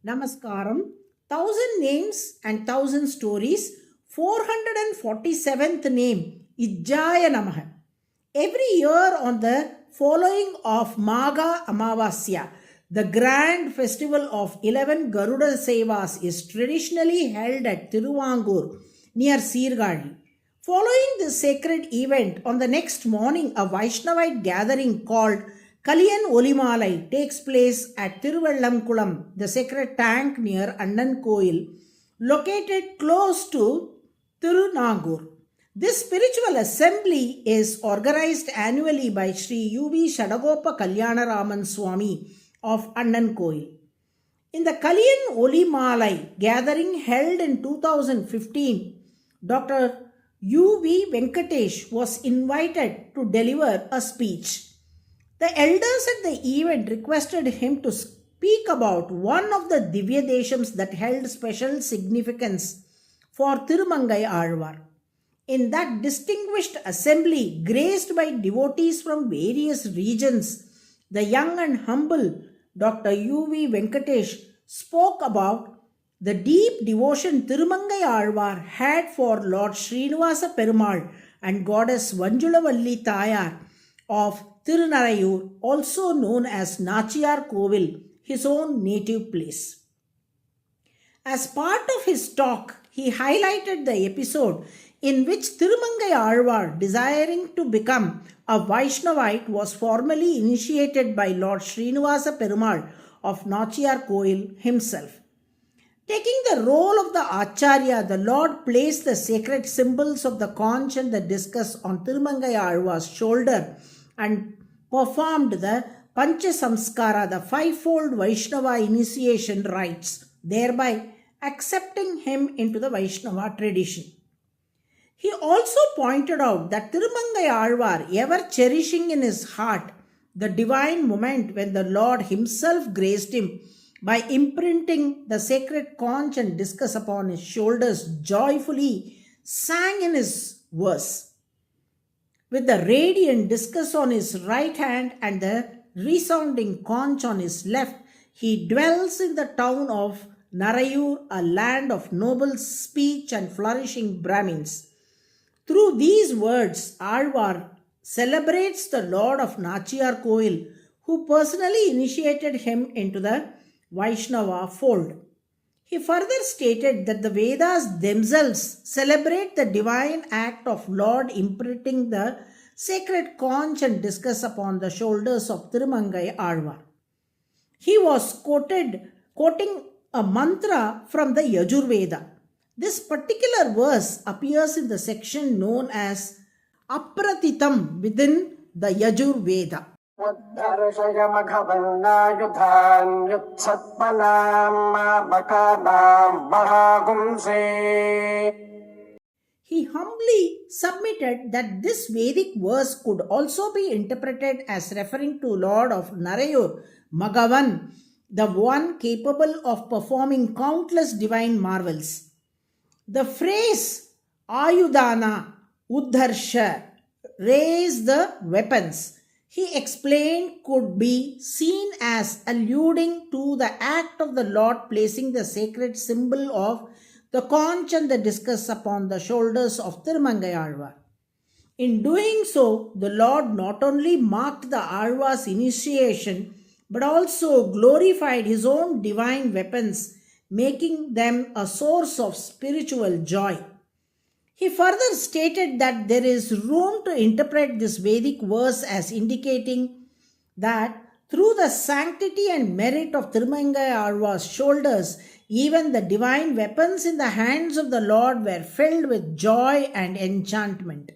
Namaskaram, 1000 names and 1000 stories, 447th name, IJYAAYA NAMAH. Every year on the following of Magha Amavasya, the grand festival of 11 Garuda Sevas is traditionally held at Tiruvangur near Sirgali. Following this sacred event, on the next morning, a Vaishnavite gathering called Kaliyan Olimalai takes place at Tiruvallamkulam, the sacred tank near Annan Koil, located close to Tirunagur. This spiritual assembly is organized annually by Sri U.V. Shadagopa Kalyanaraman Swami of Annan Koil. In the Kaliyan Olimalai gathering held in 2015, Dr. U.V. Venkatesh was invited to deliver a speech. The elders at the event requested him to speak about one of the Divya Deshams that held special significance for Tirumangai Alvar. In that distinguished assembly, graced by devotees from various regions, the young and humble Dr. U.V. Venkatesh spoke about the deep devotion Tirumangai Alvar had for Lord Srinivasa Perumal and Goddess Vanjulavalli Tayar of Tirunarayur, also known as Nachiyar Kovil, his own native place. As part of his talk, he highlighted the episode in which Tirumangai Alvar, desiring to become a Vaishnavite, was formally initiated by Lord Srinivasa Perumal of Nachiyar Kovil himself. Taking the role of the Acharya, the Lord placed the sacred symbols of the conch and the discus on Tirumangai Alvar's shoulder and performed the Pancha Samskara, the fivefold Vaishnava initiation rites, thereby accepting him into the Vaishnava tradition. He also pointed out that Tirumangai Alvar, ever cherishing in his heart the divine moment when the Lord himself graced him by imprinting the sacred conch and discus upon his shoulders, joyfully sang in his verse. With the radiant discus on his right hand and the resounding conch on his left, he dwells in the town of Narayur, a land of noble speech and flourishing Brahmins. Through these words, Alvar celebrates the Lord of Nachiyar Kovil, who personally initiated him into the Vaishnava fold. He further stated that the Vedas themselves celebrate the divine act of Lord imprinting the sacred conch and discus upon the shoulders of Tirumangai Alvar. He was quoting a mantra from the Yajurveda. This particular verse appears in the section known as Apratitam within the Yajurveda. He humbly submitted that this Vedic verse could also be interpreted as referring to Lord of Narayur, Magavan, the one capable of performing countless divine marvels. The phrase Ayudana, Uddharsha, raise the weapons, he explained could be seen as alluding to the act of the Lord placing the sacred symbol of the conch and the discus upon the shoulders of Tirumangai Alvar. In doing so, the Lord not only marked the Alvar's initiation but also glorified his own divine weapons, making them a source of spiritual joy. He further stated that there is room to interpret this Vedic verse as indicating that through the sanctity and merit of Tirumangai Alvar's shoulders, even the divine weapons in the hands of the Lord were filled with joy and enchantment.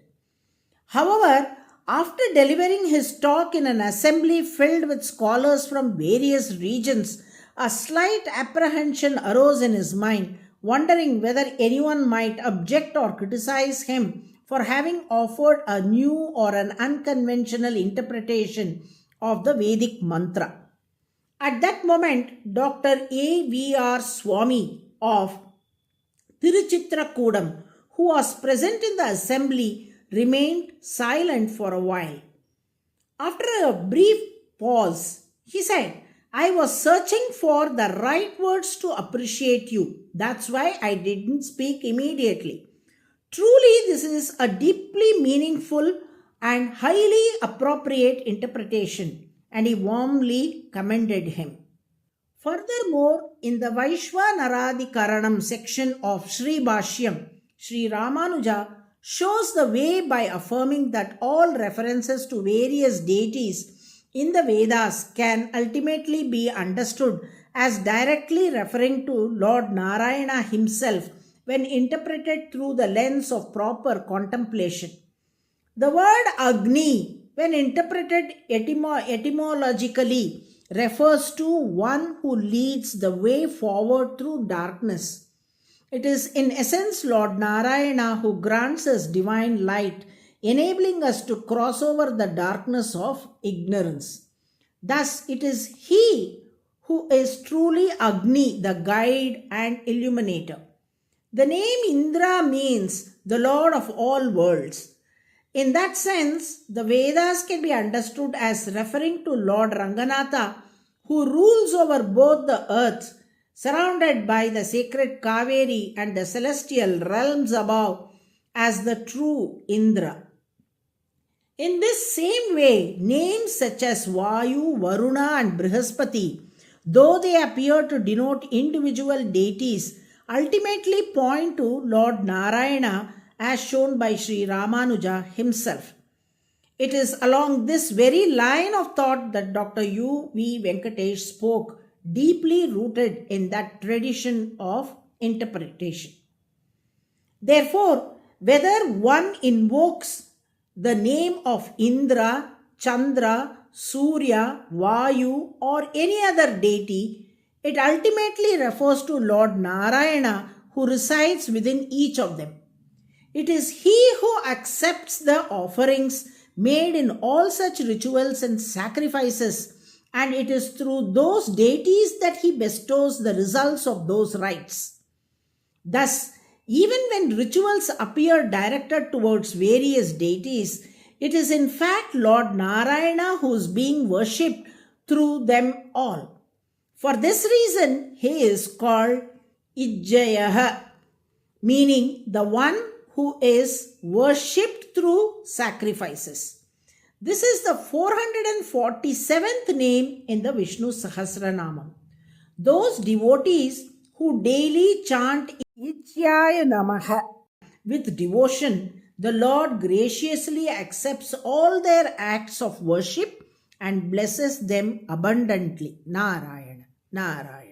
However, after delivering his talk in an assembly filled with scholars from various regions, a slight apprehension arose in his mind, wondering whether anyone might object or criticize him for having offered a new or an unconventional interpretation of the Vedic mantra. At that moment, Dr. A.V.R. Swami of Tiruchitrakudam, who was present in the assembly, remained silent for a while. After a brief pause, he said, I was searching for the right words to appreciate you. That's why I didn't speak immediately. Truly, this is a deeply meaningful and highly appropriate interpretation, and he warmly commended him. Furthermore, in the Vaishwanaradi section of Sri Bhashyam, Sri Ramanuja shows the way by affirming that all references to various deities in the Vedas can ultimately be understood as directly referring to Lord Narayana himself when interpreted through the lens of proper contemplation. The word Agni, when interpreted etymologically, refers to one who leads the way forward through darkness. It is in essence Lord Narayana who grants us divine light, enabling us to cross over the darkness of ignorance. Thus, it is He who is truly Agni, the guide and illuminator. The name Indra means the Lord of all worlds. In that sense, the Vedas can be understood as referring to Lord Ranganatha, who rules over both the earths, surrounded by the sacred Kaveri and the celestial realms above, as the true Indra. In this same way, names such as Vayu, Varuna, and Brihaspati, though they appear to denote individual deities, ultimately point to Lord Narayana as shown by Sri Ramanuja himself. It is along this very line of thought that Dr. U. V. Venkatesh spoke, deeply rooted in that tradition of interpretation. Therefore, whether one invokes the name of Indra, Chandra, Surya, Vayu, or any other deity, it ultimately refers to Lord Narayana who resides within each of them. It is He who accepts the offerings made in all such rituals and sacrifices, and it is through those deities that He bestows the results of those rites. Thus, even when rituals appear directed towards various deities, it is in fact Lord Narayana who is being worshipped through them all. For this reason, He is called IJYAAYA, meaning the one who is worshipped through sacrifices. This is the 447th name in the Vishnu Sahasranamam. Those devotees who daily chant IJYAAYA NAMAH with devotion, the Lord graciously accepts all their acts of worship and blesses them abundantly. Narayana, Narayana.